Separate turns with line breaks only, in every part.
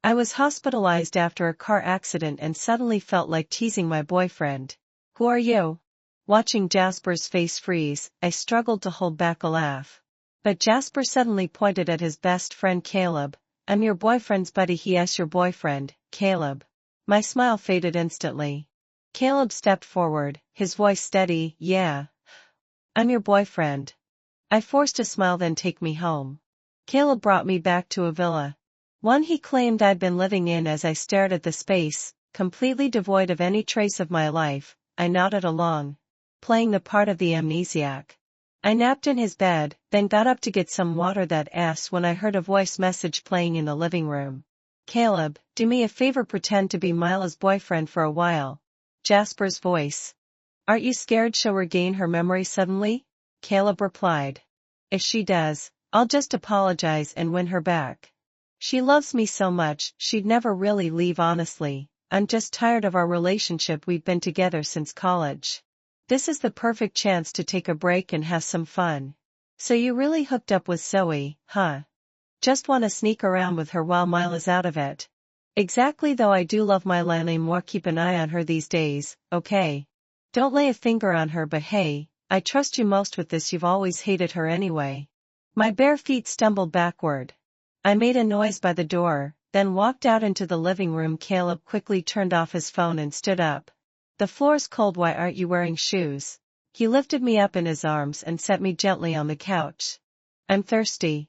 I was hospitalized after a car accident and suddenly felt like teasing my boyfriend. Who are you? Watching Jasper's face freeze, I struggled to hold back a laugh. But Jasper suddenly pointed at his best friend Caleb. I'm your boyfriend's buddy. Yes, your boyfriend, Caleb. My smile faded instantly. Caleb stepped forward, his voice steady. Yeah. I'm your boyfriend. I forced a smile. Then take me home. Caleb brought me back to a villa. One he claimed I'd been living in. As I stared at the space, completely devoid of any trace of my life, I nodded along, playing the part of the amnesiac. I napped in his bed, then got up to get some water that ass when I heard a voice message playing in the living room. Caleb, do me a favor, pretend to be Mila's boyfriend for a while. Jasper's voice. Aren't you scared she'll regain her memory suddenly? Caleb replied. If she does, I'll just apologize and win her back. She loves me so much, she'd never really leave. Honestly, I'm just tired of our relationship. We've been together since college. This is the perfect chance to take a break and have some fun. So you really hooked up with Zoe, huh? Just wanna sneak around with her while Mila's out of it. Exactly, though I do love Mila and more. Keep an eye on her these days, okay? Don't lay a finger on her, but hey, I trust you most with this. You've always hated her anyway. My bare feet stumbled backward. I made a noise by the door, then walked out into the living room. Caleb quickly turned off his phone and stood up. The floor's cold. Why aren't you wearing shoes? He lifted me up in his arms and set me gently on the couch. I'm thirsty.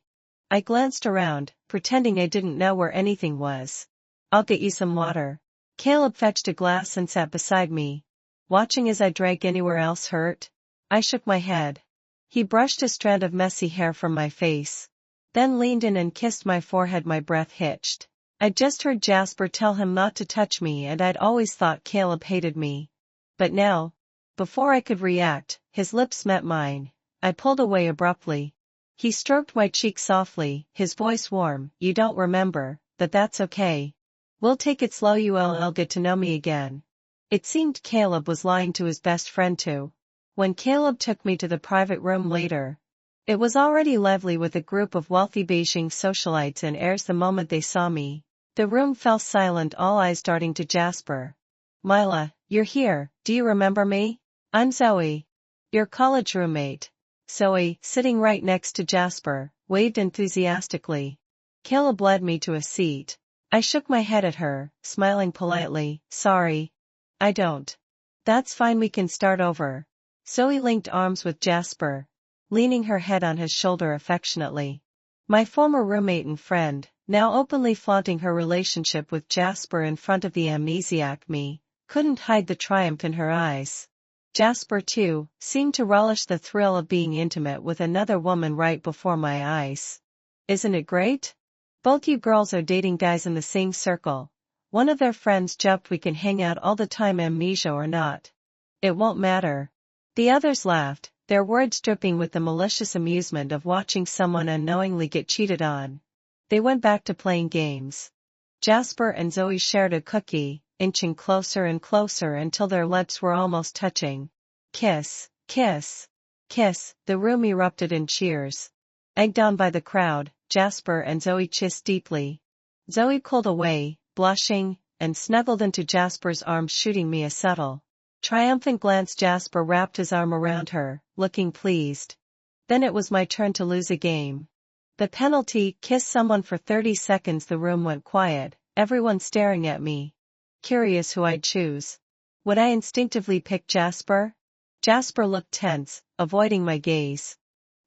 I glanced around, pretending I didn't know where anything was. I'll get you some water. Caleb fetched a glass and sat beside me, watching as I drank. Anywhere else hurt? I shook my head. He brushed a strand of messy hair from my face, then leaned in and kissed my forehead. My breath hitched. I'd just heard Jasper tell him not to touch me, and I'd always thought Caleb hated me. But now, before I could react, his lips met mine. I pulled away abruptly. He stroked my cheek softly, his voice warm. You don't remember, but that's okay. We'll take it slow. You'll get to know me again. It seemed Caleb was lying to his best friend too. When Caleb took me to the private room later, it was already lively with a group of wealthy Beijing socialites and heirs. The moment they saw me, the room fell silent, all eyes darting to Jasper. Mila, you're here. Do you remember me? I'm Zoe, your college roommate. Zoe, sitting right next to Jasper, waved enthusiastically. Caleb led me to a seat. I shook my head at her, smiling politely. Sorry. I don't. That's fine, we can start over. Zoe linked arms with Jasper, leaning her head on his shoulder affectionately. My former roommate and friend, now openly flaunting her relationship with Jasper in front of the amnesiac me, couldn't hide the triumph in her eyes. Jasper, too, seemed to relish the thrill of being intimate with another woman right before my eyes. Isn't it great? Both you girls are dating guys in the same circle. One of their friends joked we can hang out all the time, amnesia or not. It won't matter. The others laughed, their words dripping with the malicious amusement of watching someone unknowingly get cheated on. They went back to playing games. Jasper and Zoe shared a cookie, inching closer and closer until their lips were almost touching. Kiss, kiss, kiss, the room erupted in cheers. Egged on by the crowd, Jasper and Zoe kissed deeply. Zoe pulled away, blushing, and snuggled into Jasper's arms, shooting me a subtle, triumphant glance. Jasper wrapped his arm around her, looking pleased. Then it was my turn to lose a game. The penalty: kiss someone for 30 seconds. The room went quiet, everyone staring at me, curious who I'd choose. Would I instinctively pick Jasper? Jasper looked tense, avoiding my gaze,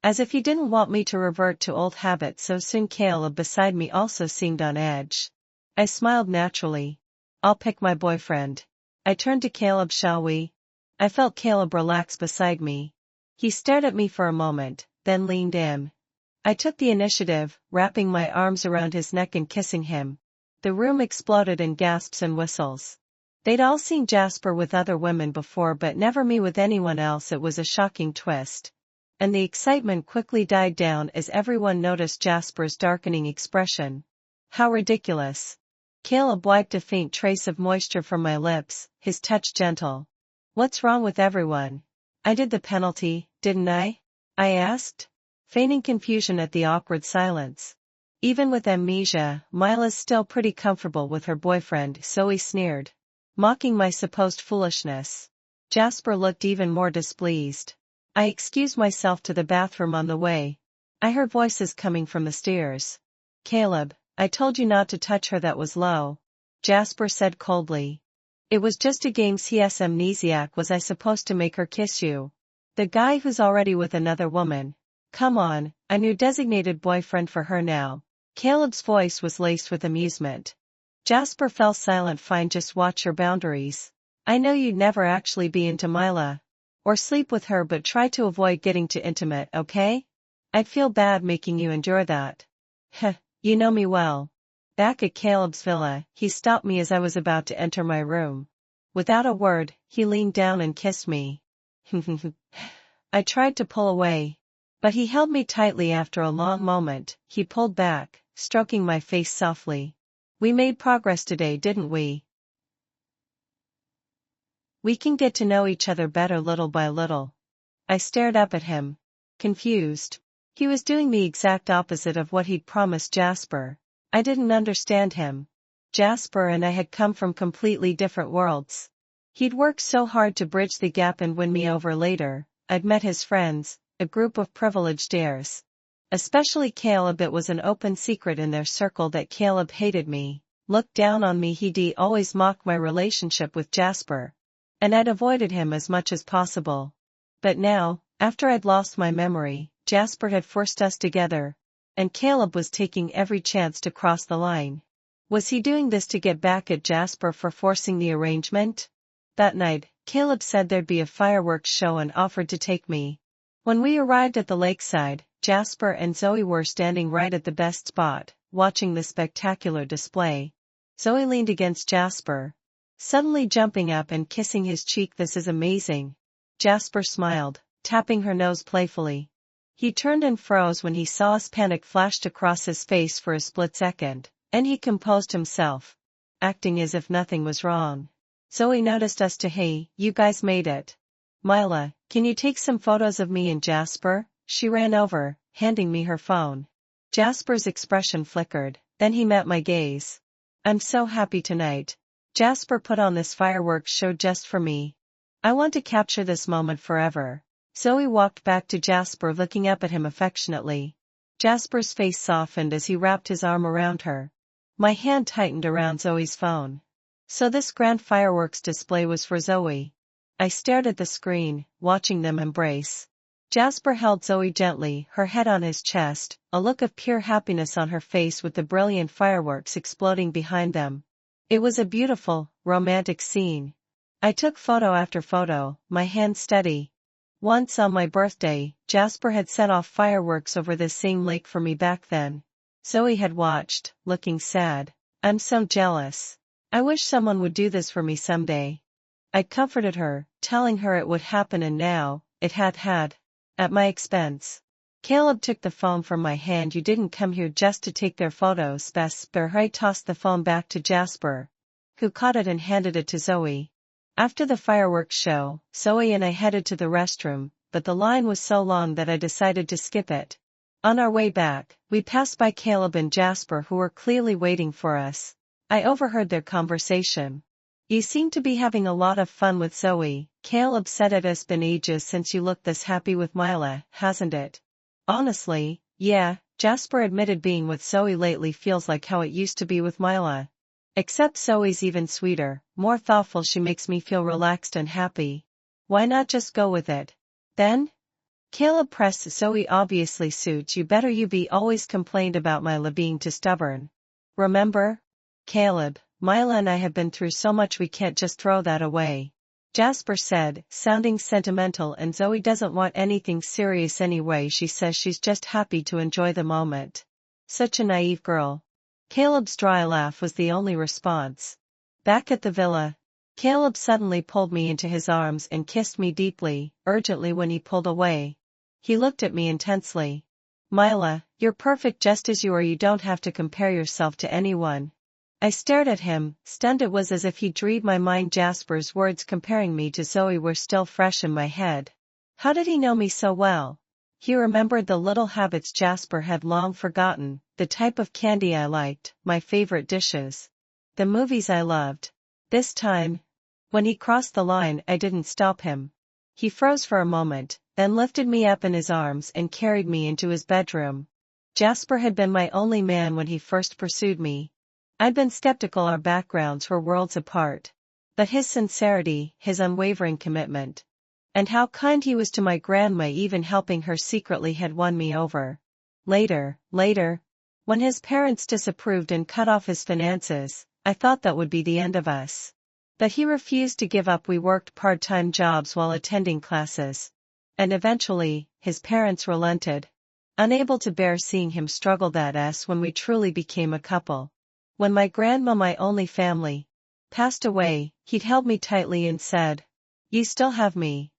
as if he didn't want me to revert to old habits so soon. Caleb beside me also seemed on edge. I smiled naturally. I'll pick my boyfriend. I turned to Caleb. Shall we? I felt Caleb relax beside me. He stared at me for a moment, then leaned in. I took the initiative, wrapping my arms around his neck and kissing him. The room exploded in gasps and whistles. They'd all seen Jasper with other women before, but never me with anyone else. It was a shocking twist. And the excitement quickly died down as everyone noticed Jasper's darkening expression. How ridiculous. Caleb wiped a faint trace of moisture from my lips, his touch gentle. What's wrong with everyone? I did the penalty, didn't I? I asked, feigning confusion at the awkward silence. Even with amnesia, Mila's still pretty comfortable with her boyfriend, Zoe sneered, mocking my supposed foolishness. Jasper looked even more displeased. I excused myself to the bathroom on the way. I heard voices coming from the stairs. Caleb, I told you not to touch her, that was low, Jasper said coldly. It was just a game. CS amnesiac, was I supposed to make her kiss you? The guy who's already with another woman. Come on, I'm your designated boyfriend for her now. Caleb's voice was laced with amusement. Jasper fell silent. Fine, just watch your boundaries. I know you'd never actually be into Mila. Or sleep with her, but try to avoid getting too intimate, okay? I'd feel bad making you endure that. Heh, you know me well. Back at Caleb's villa, he stopped me as I was about to enter my room. Without a word, he leaned down and kissed me. I tried to pull away, but he held me tightly. After a long moment, he pulled back, stroking my face softly. We made progress today, didn't we? We can get to know each other better little by little. I stared up at him, confused. He was doing the exact opposite of what he'd promised Jasper. I didn't understand him. Jasper and I had come from completely different worlds. He'd worked so hard to bridge the gap and win me over. Later, I'd met his friends, a group of privileged heirs. Especially Caleb. It was an open secret in their circle that Caleb hated me, looked down on me. He'd always mocked my relationship with Jasper, and I'd avoided him as much as possible. But now, after I'd lost my memory, Jasper had forced us together, and Caleb was taking every chance to cross the line. Was he doing this to get back at Jasper for forcing the arrangement? That night, Caleb said there'd be a fireworks show and offered to take me. When we arrived at the lakeside, Jasper and Zoe were standing right at the best spot, watching the spectacular display. Zoe leaned against Jasper, suddenly jumping up and kissing his cheek. This is amazing. Jasper smiled, tapping her nose playfully. He turned and froze when he saw us. Panic flashed across his face for a split second, and he composed himself, acting as if nothing was wrong. Zoe noticed us too. Hey, you guys made it. Mila, can you take some photos of me and Jasper? She ran over, handing me her phone. Jasper's expression flickered, then he met my gaze. I'm so happy tonight. Jasper put on this fireworks show just for me. I want to capture this moment forever. Zoe walked back to Jasper, looking up at him affectionately. Jasper's face softened as he wrapped his arm around her. My hand tightened around Zoe's phone. So this grand fireworks display was for Zoe. I stared at the screen, watching them embrace. Jasper held Zoe gently, her head on his chest, a look of pure happiness on her face with the brilliant fireworks exploding behind them. It was a beautiful, romantic scene. I took photo after photo, my hand steady. Once on my birthday, Jasper had set off fireworks over this same lake for me back then. Zoe had watched, looking sad. I'm so jealous. I wish someone would do this for me someday. I comforted her, telling her it would happen, and now, it had. At my expense. Caleb took the phone from my hand. You didn't come here just to take their photos, Jasper. I tossed the phone back to Jasper, who caught it and handed it to Zoe. After the fireworks show, Zoe and I headed to the restroom, but the line was so long that I decided to skip it. On our way back, we passed by Caleb and Jasper, who were clearly waiting for us. I overheard their conversation. You seem to be having a lot of fun with Zoe, Caleb said. It's been ages since you looked this happy with Mila, hasn't it? Honestly, yeah, Jasper admitted. Being with Zoe lately feels like how it used to be with Mila. Except Zoe's even sweeter, more thoughtful. She makes me feel relaxed and happy. Why not just go with it? Then? Caleb pressed. Zoe obviously suits you better. You always complained about Mila being too stubborn. Remember? Caleb, Mila and I have been through so much, we can't just throw that away. Jasper said, sounding sentimental. And Zoe doesn't want anything serious anyway. She says she's just happy to enjoy the moment. Such a naive girl. Caleb's dry laugh was the only response. Back at the villa, Caleb suddenly pulled me into his arms and kissed me deeply, urgently. When he pulled away, he looked at me intensely. Mila, you're perfect just as you are. You don't have to compare yourself to anyone. I stared at him, stunned. It was as if he'd read my mind. Jasper's words comparing me to Zoe were still fresh in my head. How did he know me so well? He remembered the little habits Jasper had long forgotten, the type of candy I liked, my favorite dishes, the movies I loved. This time, when he crossed the line, I didn't stop him. He froze for a moment, then lifted me up in his arms and carried me into his bedroom. Jasper had been my only man when he first pursued me. I'd been skeptical our backgrounds were worlds apart. But his sincerity, his unwavering commitment, and how kind he was to my grandma, even helping her secretly, had won me over. Later, when his parents disapproved and cut off his finances, I thought that would be the end of us. But he refused to give up. We worked part-time jobs while attending classes. And eventually, his parents relented, unable to bear seeing him struggle. That's when we truly became a couple. When my grandma, my only family, passed away, he'd held me tightly and said, "You still have me.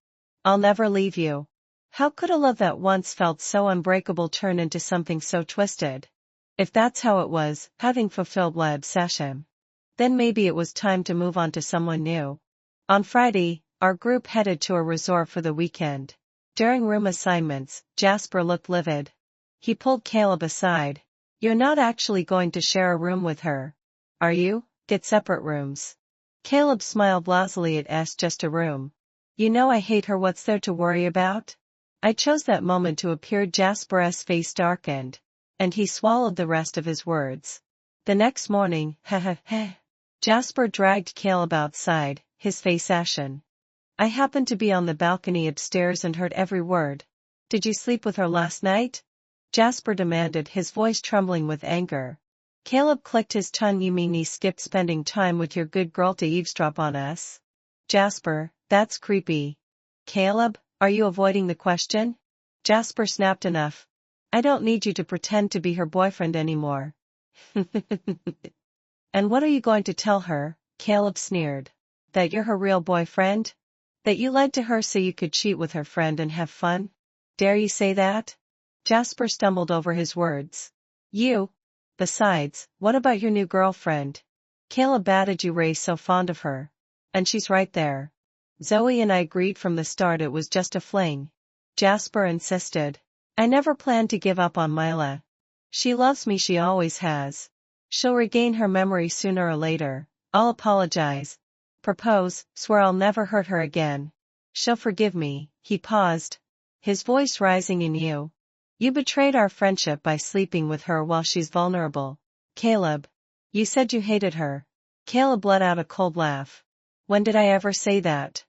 I'll never leave you." How could a love that once felt so unbreakable turn into something so twisted? If that's how it was, having fulfilled my obsession, then maybe it was time to move on to someone new. On Friday, our group headed to a resort for the weekend. During room assignments, Jasper looked livid. He pulled Caleb aside. "You're not actually going to share a room with her, are you? Get separate rooms." Caleb smiled lazily at us. "Just a room. You know I hate her. What's there to worry about?" I chose that moment to appear. Jasper's face darkened, and he swallowed the rest of his words. The next morning, Jasper dragged Caleb outside, his face ashen. I happened to be on the balcony upstairs and heard every word. "Did you sleep with her last night?" Jasper demanded, his voice trembling with anger. Caleb clicked his tongue. "You mean he skipped spending time with your good girl to eavesdrop on us?" "Jasper, that's creepy." "Caleb, are you avoiding the question?" Jasper snapped. "Enough. I don't need you to pretend to be her boyfriend anymore." "And what are you going to tell her?" Caleb sneered. "That you're her real boyfriend? That you lied to her so you could cheat with her friend and have fun? Dare you say that?" Jasper stumbled over his words. "You. Besides, what about your new girlfriend?" Caleb batted. "You Ray's so fond of her. And she's right there. Zoe and I agreed from the start it was just a fling." Jasper insisted. "I never planned to give up on Mila. She loves me. She always has. She'll regain her memory sooner or later. I'll apologize, propose, swear I'll never hurt her again. She'll forgive me." He paused, his voice rising. "In you. You betrayed our friendship by sleeping with her while she's vulnerable." "Caleb, you said you hated her." Caleb let out a cold laugh. "When did I ever say that?"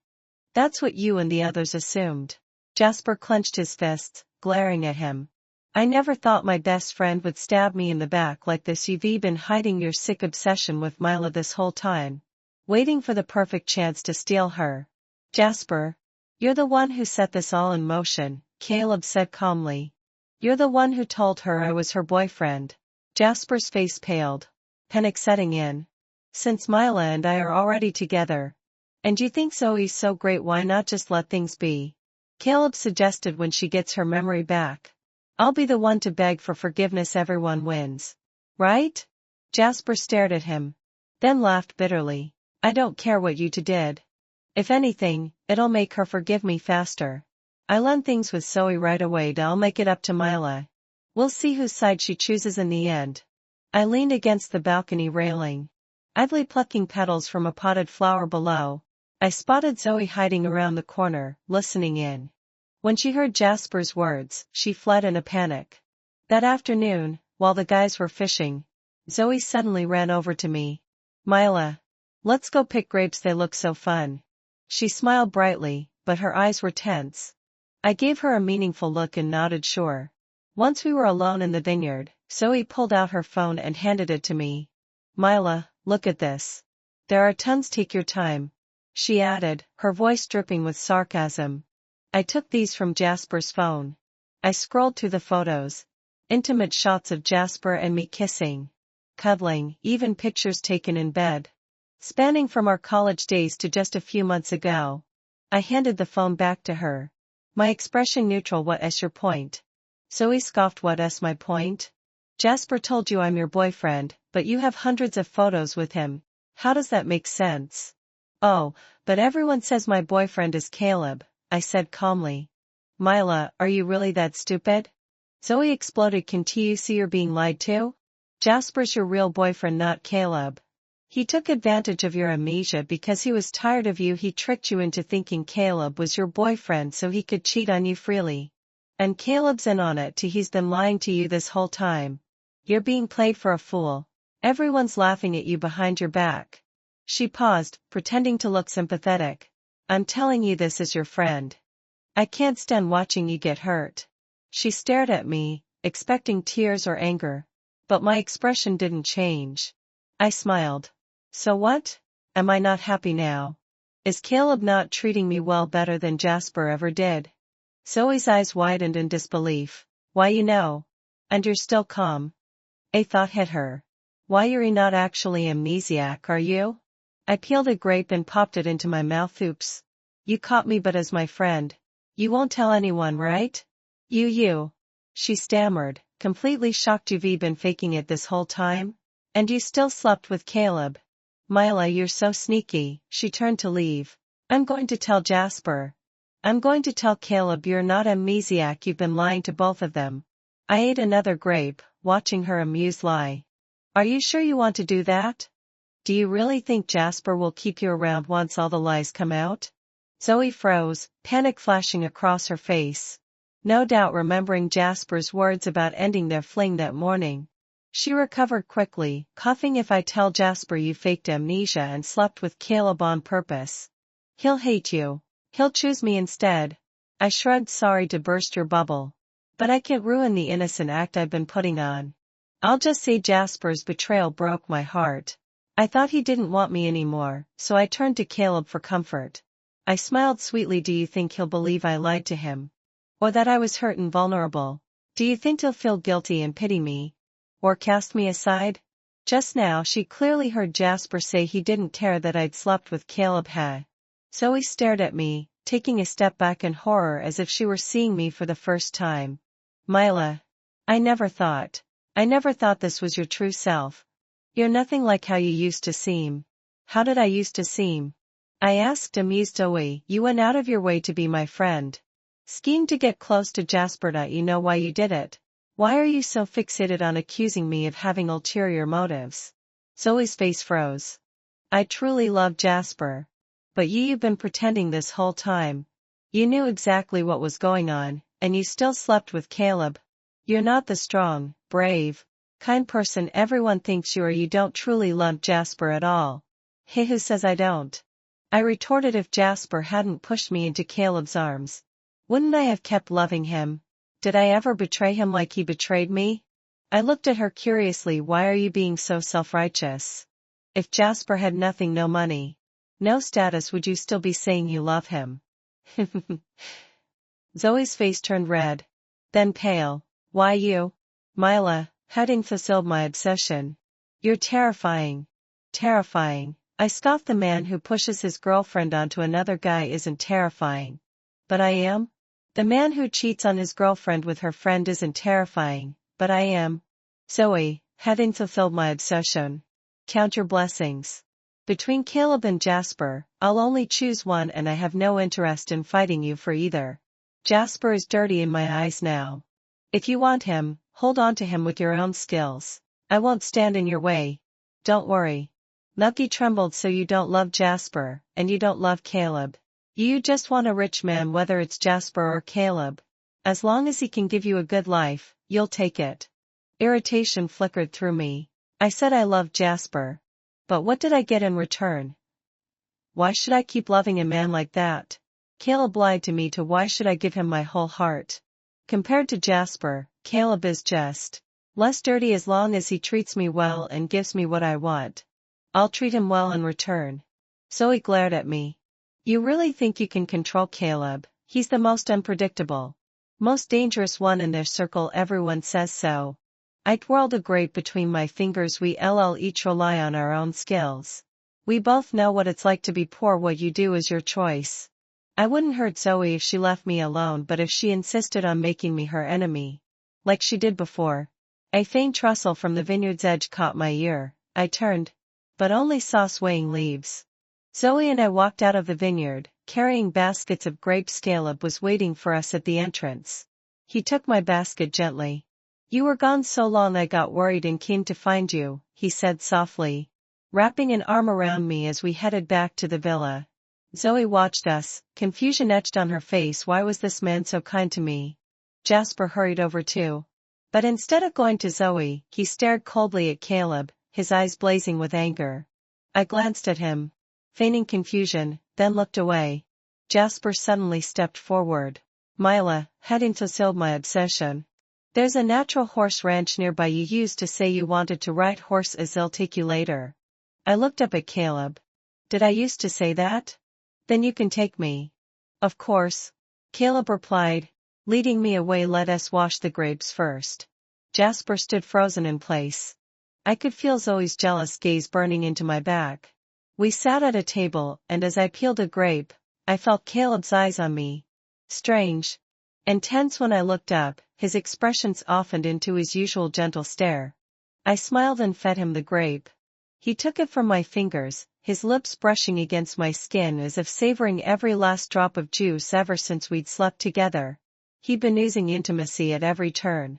"That's what you and the others assumed." Jasper clenched his fists, glaring at him. "I never thought my best friend would stab me in the back like this. You've been hiding your sick obsession with Mila this whole time, waiting for the perfect chance to steal her." "Jasper, you're the one who set this all in motion," Caleb said calmly. "You're the one who told her I was her boyfriend." Jasper's face paled, panic setting in. "Since Mila and I are already together, and you think Zoe's so great, why not just let things be?" Caleb suggested. "When she gets her memory back, I'll be the one to beg for forgiveness. Everyone wins, right?" Jasper stared at him, then laughed bitterly. "I don't care what you two did. If anything, it'll make her forgive me faster. I'll end things with Zoe right away. I'll make it up to Mila. We'll see whose side she chooses in the end." I leaned against the balcony railing, idly plucking petals from a potted flower below. I spotted Zoe hiding around the corner, listening in. When she heard Jasper's words, she fled in a panic. That afternoon, while the guys were fishing, Zoe suddenly ran over to me. "Mila, let's go pick grapes. They look so fun." She smiled brightly, but her eyes were tense. I gave her a meaningful look and nodded sure. Once we were alone in the vineyard, Zoe pulled out her phone and handed it to me. "Mila, look at this. There are tons. Take your time," she added, her voice dripping with sarcasm. I took these from Jasper's phone. I scrolled through the photos. Intimate shots of Jasper and me kissing, cuddling, even pictures taken in bed, spanning from our college days to just a few months ago. I handed the phone back to her, my expression neutral. "What's your point?" Zoe scoffed. "What's my point? Jasper told you I'm your boyfriend, but you have hundreds of photos with him. How does that make sense?" "Oh, but everyone says my boyfriend is Caleb," I said calmly. Mila, are you really that stupid? Zoe exploded. Can't you see you're being lied to? Jasper's your real boyfriend, not Caleb. He took advantage of your amnesia because he was tired of you. He tricked you into thinking Caleb was your boyfriend so he could cheat on you freely. And Caleb's in on it too. He's been lying to you this whole time. You're being played for a fool. Everyone's laughing at you behind your back. She paused, pretending to look sympathetic. I'm telling you this as your friend. I can't stand watching you get hurt. She stared at me, expecting tears or anger. But my expression didn't change. I smiled. So what? Am I not happy now? Is Caleb not treating me well, better than Jasper ever did? Zoe's eyes widened in disbelief. Why, you know. And you're still calm. A thought hit her. Why, you're not actually amnesiac, are you? I peeled a grape and popped it into my mouth. Oops. You caught me, but as my friend. You won't tell anyone, right? You. She stammered, completely shocked. You've been faking it this whole time? And you still slept with Caleb? Mila, you're so sneaky. She turned to leave. I'm going to tell Jasper. I'm going to tell Caleb you're not amnesiac. You've been lying to both of them. I ate another grape, watching her amused lie. Are you sure you want to do that? Do you really think Jasper will keep you around once all the lies come out? Zoe froze, panic flashing across her face. No doubt remembering Jasper's words about ending their fling that morning. She recovered quickly, coughing. If I tell Jasper you faked amnesia and slept with Caleb on purpose, he'll hate you. He'll choose me instead. I shrugged. Sorry to burst your bubble. But I can't ruin the innocent act I've been putting on. I'll just say Jasper's betrayal broke my heart. I thought he didn't want me anymore, so I turned to Caleb for comfort. I smiled sweetly. Do you think he'll believe I lied to him? Or that I was hurt and vulnerable? Do you think he'll feel guilty and pity me? Or cast me aside? Just now she clearly heard Jasper say he didn't care that I'd slept with Caleb. Zoe stared at me, taking a step back in horror as if she were seeing me for the first time. Mila. I never thought this was your true self. You're nothing like how you used to seem. How did I used to seem? I asked, amused. Zoe, you went out of your way to be my friend. Schemed to get close to Jasper. You know why you did it? Why are you so fixated on accusing me of having ulterior motives? Zoe's face froze. I truly love Jasper. But you've been pretending this whole time. You knew exactly what was going on, and you still slept with Caleb. You're not the strong, brave, kind person everyone thinks you are. You don't truly love Jasper at all. Hey, who says I don't? I retorted. If Jasper hadn't pushed me into Caleb's arms, wouldn't I have kept loving him? Did I ever betray him like he betrayed me? I looked at her curiously. Why are you being so self-righteous? If Jasper had nothing, no money, no status, would you still be saying you love him? Zoe's face turned red, then pale. Why you? Mila, hadn't fulfilled my obsession. You're terrifying. Terrifying. I scoffed. The man who pushes his girlfriend onto another guy isn't terrifying. But I am? The man who cheats on his girlfriend with her friend isn't terrifying, but I am. Zoe, hadn't fulfilled my obsession. Count your blessings. Between Caleb and Jasper, I'll only choose one, and I have no interest in fighting you for either. Jasper is dirty in my eyes now. If you want him, hold on to him with your own skills. I won't stand in your way. Don't worry. Nucky trembled. So you don't love Jasper, and you don't love Caleb. You just want a rich man, whether it's Jasper or Caleb. As long as he can give you a good life, you'll take it. Irritation flickered through me. I said I loved Jasper. But what did I get in return? Why should I keep loving a man like that? Caleb lied to me too. Why should I give him my whole heart? Compared to Jasper, Caleb is just less dirty. As long as he treats me well and gives me what I want, I'll treat him well in return. Zoe glared at me. You really think you can control Caleb? He's the most unpredictable, most dangerous one in their circle. Everyone says so. I twirled a grape between my fingers. We each rely on our own skills. We both know what it's like to be poor. What you do is your choice. I wouldn't hurt Zoe if she left me alone, but if she insisted on making me her enemy, like she did before. A faint rustle from the vineyard's edge caught my ear. I turned, but only saw swaying leaves. Zoe and I walked out of the vineyard, carrying baskets of grapes. Caleb was waiting for us at the entrance. He took my basket gently. "You were gone so long I got worried and came to find you," he said softly, wrapping an arm around me as we headed back to the villa. Zoe watched us, confusion etched on her face. Why was this man so kind to me? Jasper hurried over too. But instead of going to Zoe, he stared coldly at Caleb, his eyes blazing with anger. I glanced at him, feigning confusion, then looked away. Jasper suddenly stepped forward. "Mila, heading to solve my obsession. There's a natural horse ranch nearby. You used to say you wanted to ride horses. I'll take you later." I looked up at Caleb. "Did I used to say that? Then you can take me." "Of course," Caleb replied, leading me away. "Let us wash the grapes first." Jasper stood frozen in place. I could feel Zoe's jealous gaze burning into my back. We sat at a table, and as I peeled a grape, I felt Caleb's eyes on me. Strange. Intense. When I looked up, his expression softened into his usual gentle stare. I smiled and fed him the grape. He took it from my fingers, his lips brushing against my skin as if savoring every last drop of juice. Ever since we'd slept together, he'd been oozing intimacy at every turn.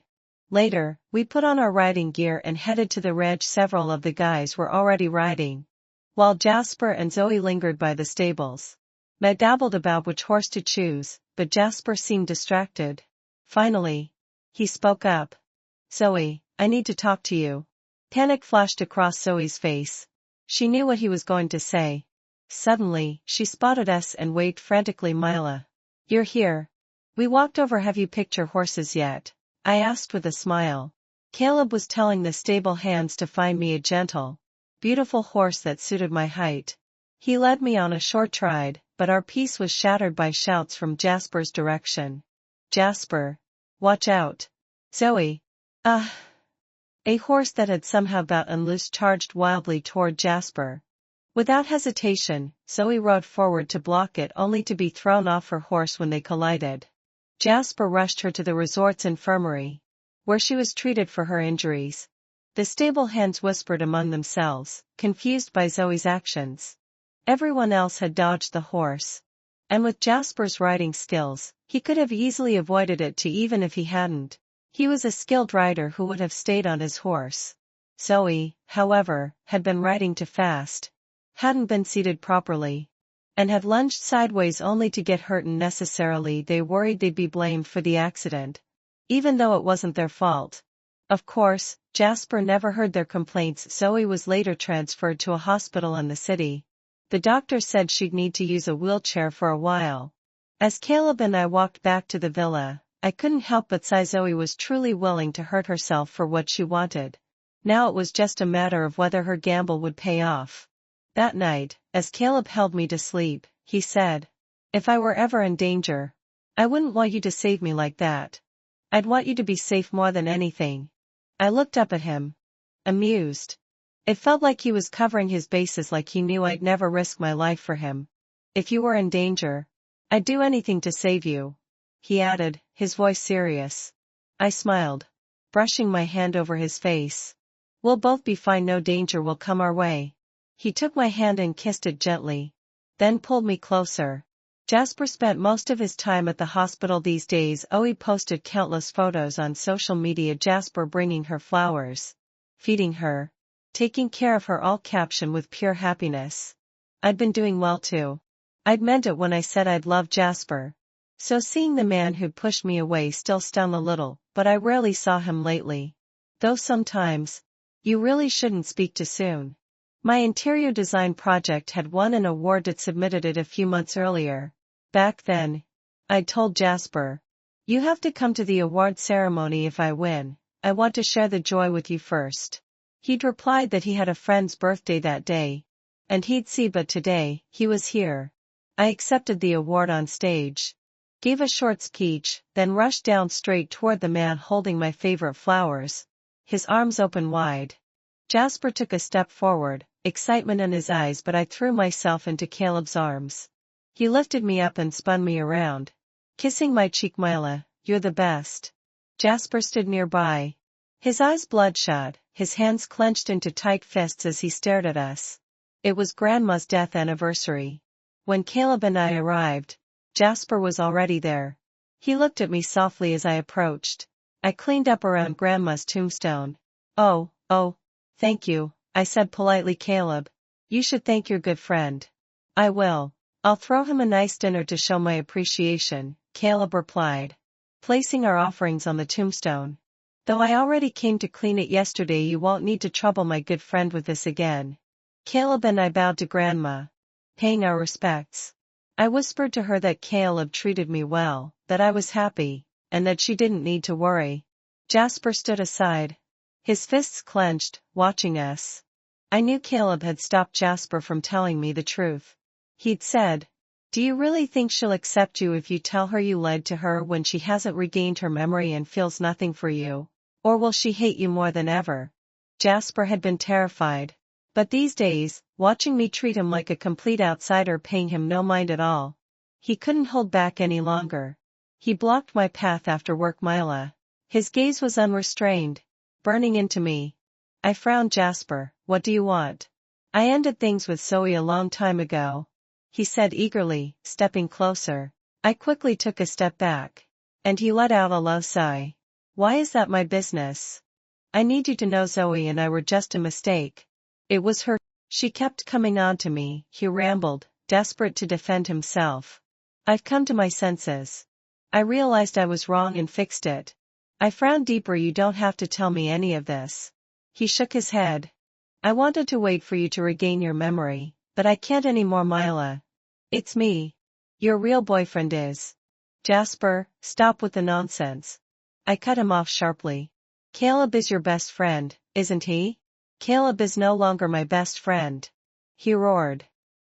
Later, we put on our riding gear and headed to the ranch. Several of the guys were already riding, while Jasper and Zoe lingered by the stables. I dabbled about which horse to choose, but Jasper seemed distracted. Finally, he spoke up. "Zoe, I need to talk to you." Panic flashed across Zoe's face. She knew what he was going to say. Suddenly, she spotted us and waved frantically. "Mila, you're here." We walked over. "Have you picked your horses yet?" I asked with a smile. Caleb was telling the stable hands to find me a gentle, beautiful horse that suited my height. He led me on a short ride, but our peace was shattered by shouts from Jasper's direction. "Jasper! Watch out! Zoe! Ah!" A horse that had somehow gotten loose charged wildly toward Jasper. Without hesitation, Zoe rode forward to block it, only to be thrown off her horse when they collided. Jasper rushed her to the resort's infirmary, where she was treated for her injuries. The stable hands whispered among themselves, confused by Zoe's actions. Everyone else had dodged the horse. And with Jasper's riding skills, he could have easily avoided it too. Even if he hadn't, he was a skilled rider who would have stayed on his horse. Zoe, however, had been riding too fast, hadn't been seated properly, and had lunged sideways only to get hurt unnecessarily. They worried they'd be blamed for the accident, even though it wasn't their fault. Of course, Jasper never heard their complaints. Zoe was later transferred to a hospital in the city. The doctor said she'd need to use a wheelchair for a while. As Caleb and I walked back to the villa, I couldn't help but sigh. Zoe was truly willing to hurt herself for what she wanted. Now it was just a matter of whether her gamble would pay off. That night, as Caleb held me to sleep, he said, "If I were ever in danger, I wouldn't want you to save me like that. I'd want you to be safe more than anything." I looked up at him, amused. It felt like he was covering his bases, like he knew I'd never risk my life for him. "If you were in danger, I'd do anything to save you," he added, his voice serious. I smiled, brushing my hand over his face. "We'll both be fine. No danger will come our way." He took my hand and kissed it gently, then pulled me closer. Jasper spent most of his time at the hospital these days. He posted countless photos on social media. Jasper bringing her flowers, feeding her, taking care of her, all captioned with pure happiness. I'd been doing well too. I'd meant it when I said I'd love Jasper. So seeing the man who'd pushed me away still stung a little, but I rarely saw him lately. Though sometimes, you really shouldn't speak too soon. My interior design project had won an award. I'd submitted it a few months earlier. Back then, I'd told Jasper, "You have to come to the award ceremony if I win. I want to share the joy with you first." He'd replied that he had a friend's birthday that day, and he'd see, but today, he was here. I accepted the award on stage, gave a short speech, then rushed down straight toward the man holding my favorite flowers, his arms open wide. Jasper took a step forward, excitement in his eyes, but I threw myself into Caleb's arms. He lifted me up and spun me around, kissing my cheek. "Mila, you're the best." Jasper stood nearby, his eyes bloodshot, his hands clenched into tight fists as he stared at us. It was Grandma's death anniversary. When Caleb and I arrived, Jasper was already there. He looked at me softly as I approached. I cleaned up around Grandma's tombstone. Oh, thank you, I said politely. Caleb, you should thank your good friend. I will. I'll throw him a nice dinner to show my appreciation, Caleb replied, placing our offerings on the tombstone. Though I already came to clean it yesterday, you won't need to trouble my good friend with this again. Caleb and I bowed to Grandma, paying our respects. I whispered to her that Caleb treated me well, that I was happy, and that she didn't need to worry. Jasper stood aside, his fists clenched, watching us. I knew Caleb had stopped Jasper from telling me the truth. He'd said, "Do you really think she'll accept you if you tell her you lied to her when she hasn't regained her memory and feels nothing for you? Or will she hate you more than ever?" Jasper had been terrified. But these days, watching me treat him like a complete outsider, paying him no mind at all, he couldn't hold back any longer. He blocked my path after work. Mila. His gaze was unrestrained, burning into me. I frowned. Jasper, what do you want? I ended things with Zoe a long time ago, he said eagerly, stepping closer. I quickly took a step back, and he let out a low sigh. Why is that my business? I need you to know Zoe and I were just a mistake. It was her. She kept coming on to me, he rambled, desperate to defend himself. I've come to my senses. I realized I was wrong and fixed it. I frowned deeper. You don't have to tell me any of this. He shook his head. I wanted to wait for you to regain your memory, but I can't anymore. Mila. It's me. Your real boyfriend is. Jasper, stop with the nonsense. I cut him off sharply. Caleb is your best friend, isn't he? Caleb is no longer my best friend. He roared.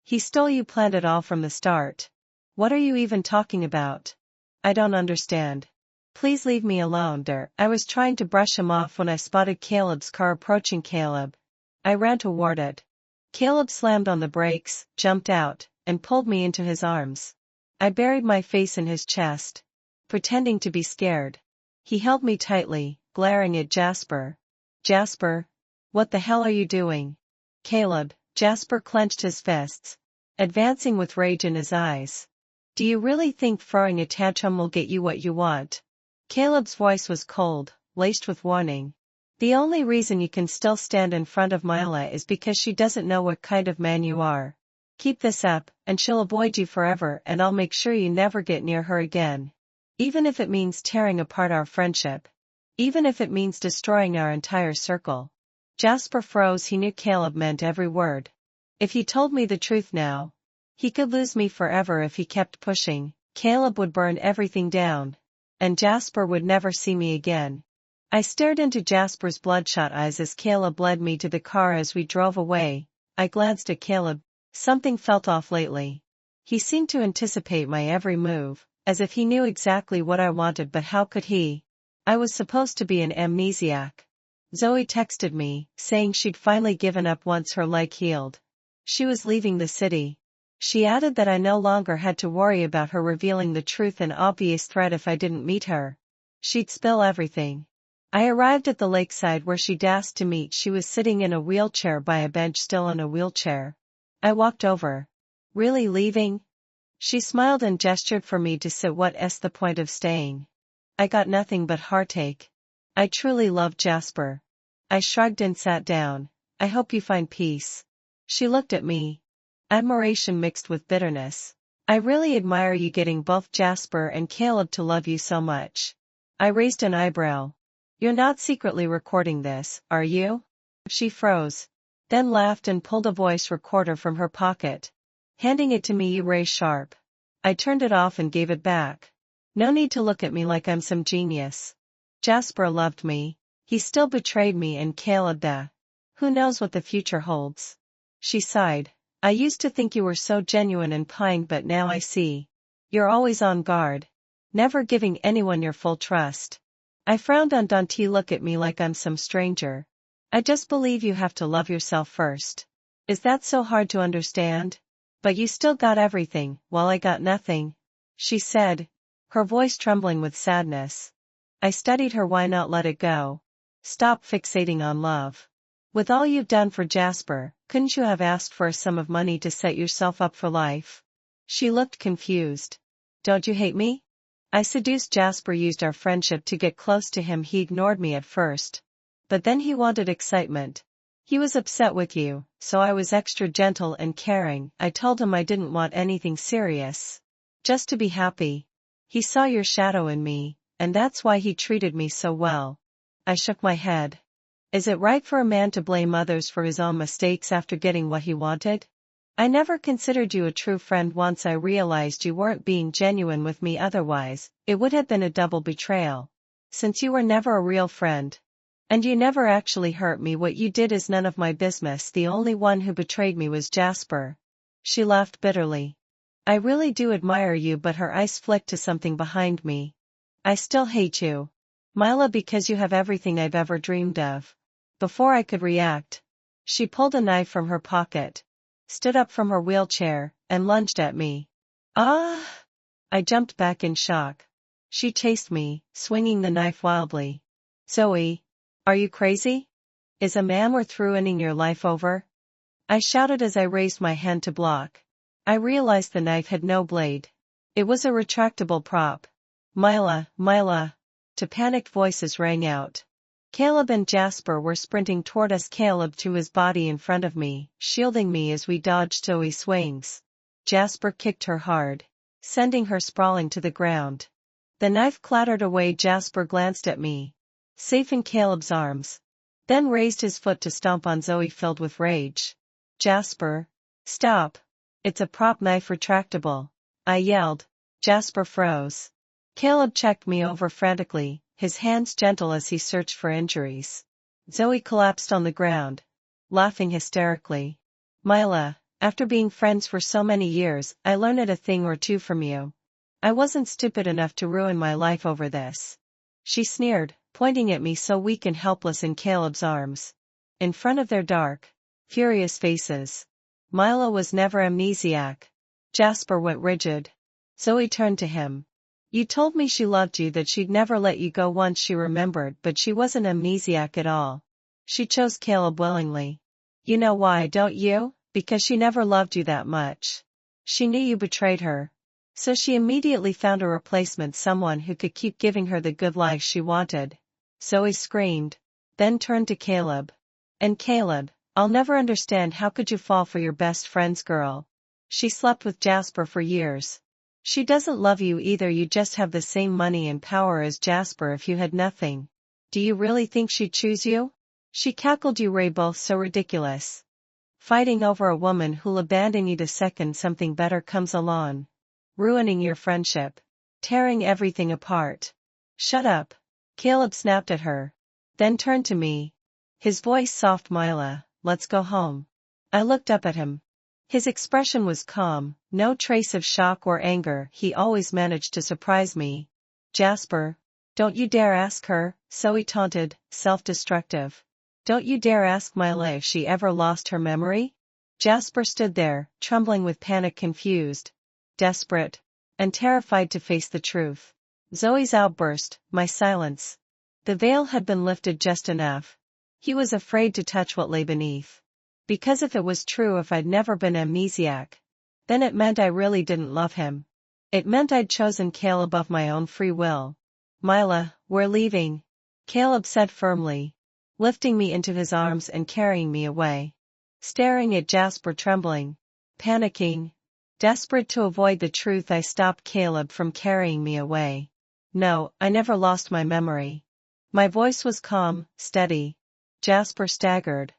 He stole you, planned it all from the start. What are you even talking about? I don't understand. Please leave me alone, dear. I was trying to brush him off when I spotted Caleb's car approaching. Caleb. I ran toward it. Caleb slammed on the brakes, jumped out, and pulled me into his arms. I buried my face in his chest, pretending to be scared. He held me tightly, glaring at Jasper. Jasper, what the hell are you doing? Caleb. Jasper clenched his fists, advancing with rage in his eyes. Do you really think throwing a tantrum will get you what you want? Caleb's voice was cold, laced with warning. The only reason you can still stand in front of Mila is because she doesn't know what kind of man you are. Keep this up, and she'll avoid you forever, and I'll make sure you never get near her again. Even if it means tearing apart our friendship. Even if it means destroying our entire circle. Jasper froze. He knew Caleb meant every word. If he told me the truth now, he could lose me forever. If he kept pushing, Caleb would burn everything down, and Jasper would never see me again. I stared into Jasper's bloodshot eyes as Caleb led me to the car. As we drove away, I glanced at Caleb. Something felt off lately. He seemed to anticipate my every move, as if he knew exactly what I wanted, but how could he? I was supposed to be an amnesiac. Zoe texted me, saying she'd finally given up once her leg healed. She was leaving the city. She added that I no longer had to worry about her revealing the truth, an obvious threat if I didn't meet her. She'd spill everything. I arrived at the lakeside where she'd asked to meet. She was sitting in a wheelchair by a bench, still in a wheelchair. I walked over. Really leaving? She smiled and gestured for me to sit. What's the point of staying? I got nothing but heartache. I truly loved Jasper. I shrugged and sat down. I hope you find peace. She looked at me. Admiration mixed with bitterness. I really admire you getting both Jasper and Caleb to love you so much. I raised an eyebrow. You're not secretly recording this, are you? She froze, then laughed and pulled a voice recorder from her pocket. Handing it to me, you raised sharp. I turned it off and gave it back. No need to look at me like I'm some genius. Jasper loved me. He still betrayed me, and Caleb, who knows what the future holds. She sighed. I used to think you were so genuine and kind, but now I see. You're always on guard. Never giving anyone your full trust. I frowned. Undauntedly look at me like I'm some stranger. I just believe you have to love yourself first. Is that so hard to understand? But you still got everything, while I got nothing, she said, her voice trembling with sadness. I studied her. Why not let it go? Stop fixating on love. With all you've done for Jasper, couldn't you have asked for a sum of money to set yourself up for life? She looked confused. Don't you hate me? I seduced Jasper, used our friendship to get close to him. He ignored me at first. But then he wanted excitement. He was upset with you, so I was extra gentle and caring. I told him I didn't want anything serious. Just to be happy. He saw your shadow in me, and that's why he treated me so well. I shook my head. Is it right for a man to blame others for his own mistakes after getting what he wanted? I never considered you a true friend. Once I realized you weren't being genuine with me, otherwise, it would have been a double betrayal. Since you were never a real friend. And you never actually hurt me. What you did is none of my business. The only one who betrayed me was Jasper. She laughed bitterly. I really do admire you, but her eyes flicked to something behind me. I still hate you, Mila, because you have everything I've ever dreamed of. Before I could react, she pulled a knife from her pocket, stood up from her wheelchair, and lunged at me. Ah! I jumped back in shock. She chased me, swinging the knife wildly. Zoe, are you crazy? Is a man worth ruining your life over? I shouted as I raised my hand to block. I realized the knife had no blade. It was a retractable prop. Mila, Mila! Two panicked voices rang out. Caleb and Jasper were sprinting toward us. Caleb threw his body in front of me, shielding me as we dodged Zoe's swings. Jasper kicked her hard, sending her sprawling to the ground. The knife clattered away. Jasper glanced at me, safe in Caleb's arms, then raised his foot to stomp on Zoe, filled with rage. Jasper, stop! It's a prop knife, retractable, I yelled. Jasper froze. Caleb checked me over frantically, his hands gentle as he searched for injuries. Zoe collapsed on the ground, laughing hysterically. Mila, after being friends for so many years, I learned a thing or two from you. I wasn't stupid enough to ruin my life over this. She sneered, pointing at me so weak and helpless in Caleb's arms. In front of their dark, furious faces. Mila was never amnesiac. Jasper went rigid. Zoe turned to him. You told me she loved you, that she'd never let you go. Once she remembered, but she wasn't amnesiac at all. She chose Caleb willingly. You know why, don't you? Because she never loved you that much. She knew you betrayed her. So she immediately found a replacement, someone who could keep giving her the good life she wanted. Zoe screamed, then turned to Caleb. And Caleb, I'll never understand, how could you fall for your best friend's girl? She slept with Jasper for years. She doesn't love you either. You just have the same money and power as Jasper. If you had nothing, do you really think she'd choose you? She cackled. You Ray, both so ridiculous. Fighting over a woman who'll abandon you the second something better comes along. Ruining your friendship. Tearing everything apart. Shut up. Caleb snapped at her. Then turned to me. His voice soft. Mila, let's go home. I looked up at him. His expression was calm, no trace of shock or anger. He always managed to surprise me. Jasper, don't you dare ask her, Zoe taunted, self-destructive. Don't you dare ask Mila if she ever lost her memory? Jasper stood there, trembling with panic, confused, desperate, and terrified to face the truth. Zoe's outburst, my silence. The veil had been lifted just enough. He was afraid to touch what lay beneath. Because if it was true, if I'd never been amnesiac, then it meant I really didn't love him. It meant I'd chosen Caleb of my own free will. Mila, we're leaving, Caleb said firmly, lifting me into his arms and carrying me away. Staring at Jasper, trembling, panicking, desperate to avoid the truth, I stopped Caleb from carrying me away. No, I never lost my memory. My voice was calm, steady. Jasper staggered,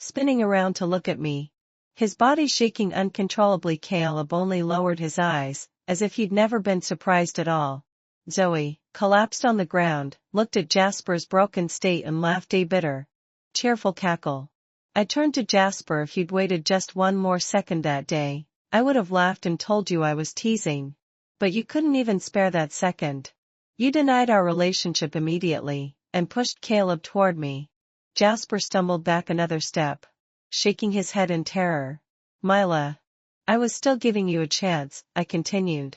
spinning around to look at me, his body shaking uncontrollably. Caleb only lowered his eyes, as if he'd never been surprised at all. Zoe collapsed on the ground, looked at Jasper's broken state, and laughed a bitter, cheerful cackle. I turned to Jasper. If you'd waited just one more second that day, I would have laughed and told you I was teasing. But you couldn't even spare that second. You denied our relationship immediately, and pushed Caleb toward me. Jasper stumbled back another step, shaking his head in terror. Mila, I was still giving you a chance, I continued.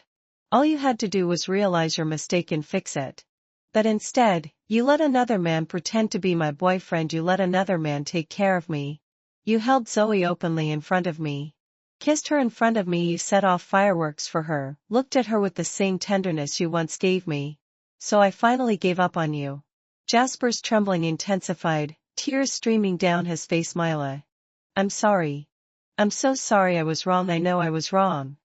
All you had to do was realize your mistake and fix it. But instead, you let another man pretend to be my boyfriend. You let another man take care of me. You held Zoe openly in front of me. Kissed her in front of me. You set off fireworks for her, looked at her with the same tenderness you once gave me. So I finally gave up on you. Jasper's trembling intensified, tears streaming down his face. Mila. I'm sorry. I'm so sorry. I was wrong. I know I was wrong.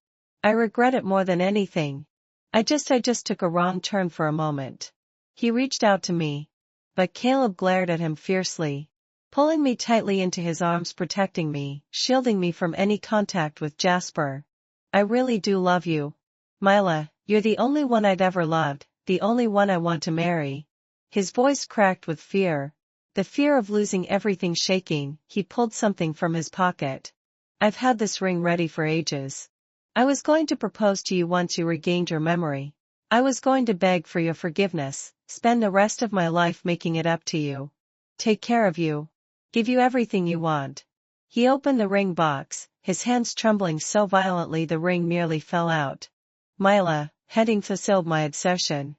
I regret it more than anything. I just took a wrong turn for a moment. He reached out to me. But Caleb glared at him fiercely, pulling me tightly into his arms, protecting me, shielding me from any contact with Jasper. I really do love you. Mila, you're the only one I'd ever loved, the only one I want to marry. His voice cracked with fear. The fear of losing everything. Shaking, he pulled something from his pocket. I've had this ring ready for ages. I was going to propose to you once you regained your memory. I was going to beg for your forgiveness, spend the rest of my life making it up to you. Take care of you. Give you everything you want. He opened the ring box, his hands trembling so violently the ring nearly fell out. Mila, heading fulfilled my obsession.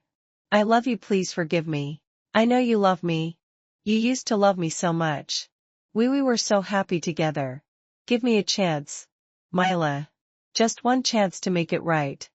I love you. Please forgive me. I know you love me. You used to love me so much. We were so happy together. Give me a chance. Mila. Just one chance to make it right.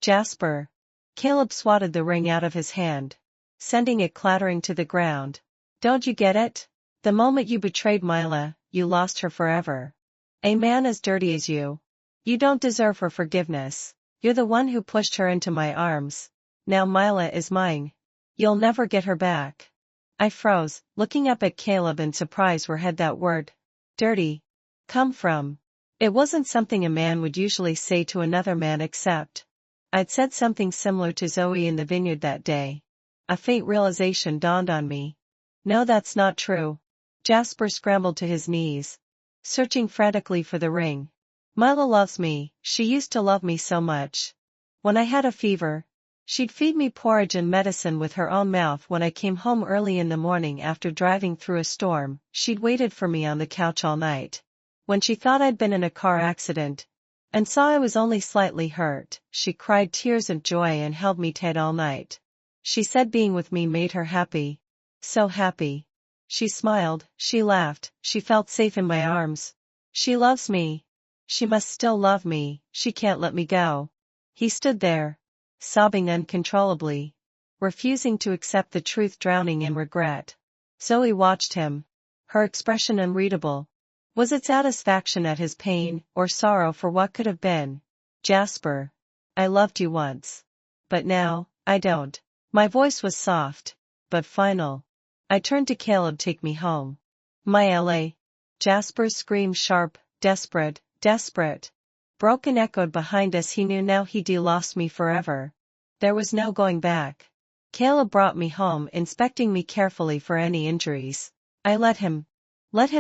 Jasper. Caleb swatted the ring out of his hand, sending it clattering to the ground. Don't you get it? The moment you betrayed Mila, you lost her forever. A man as dirty as you. You don't deserve her forgiveness. You're the one who pushed her into my arms. Now Mila is mine. You'll never get her back. I froze, looking up at Caleb in surprise. Where had that word, dirty, come from? It wasn't something a man would usually say to another man, except I'd said something similar to Zoe in the vineyard that day. A faint realization dawned on me. No, that's not true. Jasper scrambled to his knees, searching frantically for the ring. Mila loves me. She used to love me so much. When I had a fever, she'd feed me porridge and medicine with her own mouth. When I came home early in the morning after driving through a storm, she'd waited for me on the couch all night. When she thought I'd been in a car accident and saw I was only slightly hurt, she cried tears of joy and held me tight all night. She said being with me made her happy. So happy. She smiled, she laughed, she felt safe in my arms. She loves me. She must still love me. She can't let me go. He stood there, sobbing uncontrollably, refusing to accept the truth, drowning in regret. Zoe watched him, her expression unreadable. Was it satisfaction at his pain, or sorrow for what could have been? Jasper. I loved you once. But now, I don't. My voice was soft, but final. I turned to Caleb. Take me home. My LA. Jasper's scream, sharp, desperate, desperate. Broken, echoed behind us. He knew now he'd lost me forever. There was no going back. Caleb brought me home, inspecting me carefully for any injuries. I let him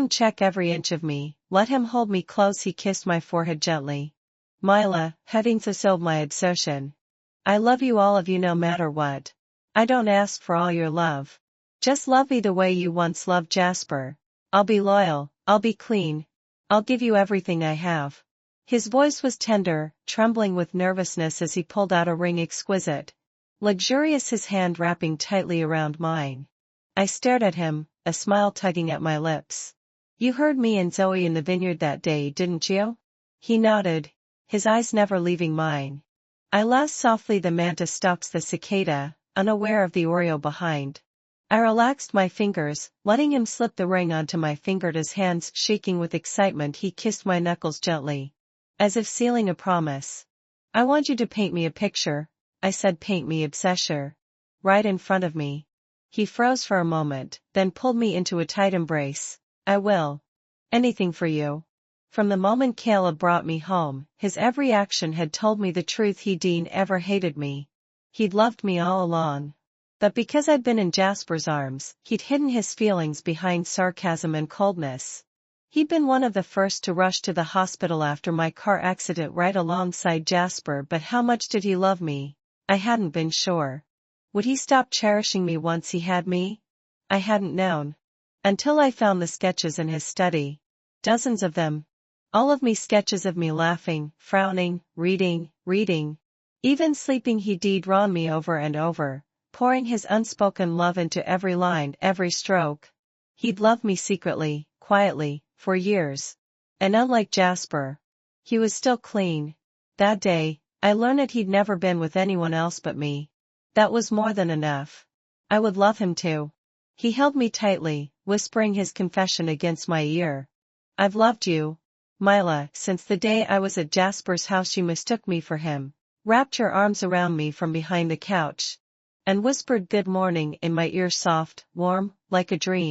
check every inch of me, let him hold me close. He kissed my forehead gently. Mila, having fulfilled my obsession. I love you, all of you, no matter what. I don't ask for all your love. Just love me the way you once loved Jasper. I'll be loyal, I'll be clean. I'll give you everything I have. His voice was tender, trembling with nervousness as he pulled out a ring, exquisite, luxurious, his hand wrapping tightly around mine. I stared at him, a smile tugging at my lips. You heard me and Zoe in the vineyard that day, didn't you? He nodded, his eyes never leaving mine. I laughed softly. The mantis stalks the cicada, unaware of the Oreo behind. I relaxed my fingers, letting him slip the ring onto my finger. His hands shaking with excitement, he kissed my knuckles gently, as if sealing a promise. I want you to paint me a picture, I said. Paint me obsession. Right in front of me. He froze for a moment, then pulled me into a tight embrace. I will. Anything for you. From the moment Caleb brought me home, his every action had told me the truth. He'd ever hated me. He'd loved me all along. But because I'd been in Jasper's arms, he'd hidden his feelings behind sarcasm and coldness. He'd been one of the first to rush to the hospital after my car accident, right alongside Jasper. But how much did he love me? I hadn't been sure. Would he stop cherishing me once he had me? I hadn't known. Until I found the sketches in his study. Dozens of them. All of me, sketches of me laughing, frowning, reading. Even sleeping. He'd drawn me over and over, pouring his unspoken love into every line, every stroke. He'd loved me secretly, quietly, for years. And unlike Jasper, He was still clean. That day, I learned he'd never been with anyone else but me. That was more than enough. I would love him too. He held me tightly, whispering his confession against my ear. I've loved you, Mila, since the day I was at Jasper's house. You mistook me for him, wrapped your arms around me from behind the couch, and whispered good morning in my ear, soft, warm, like a dream.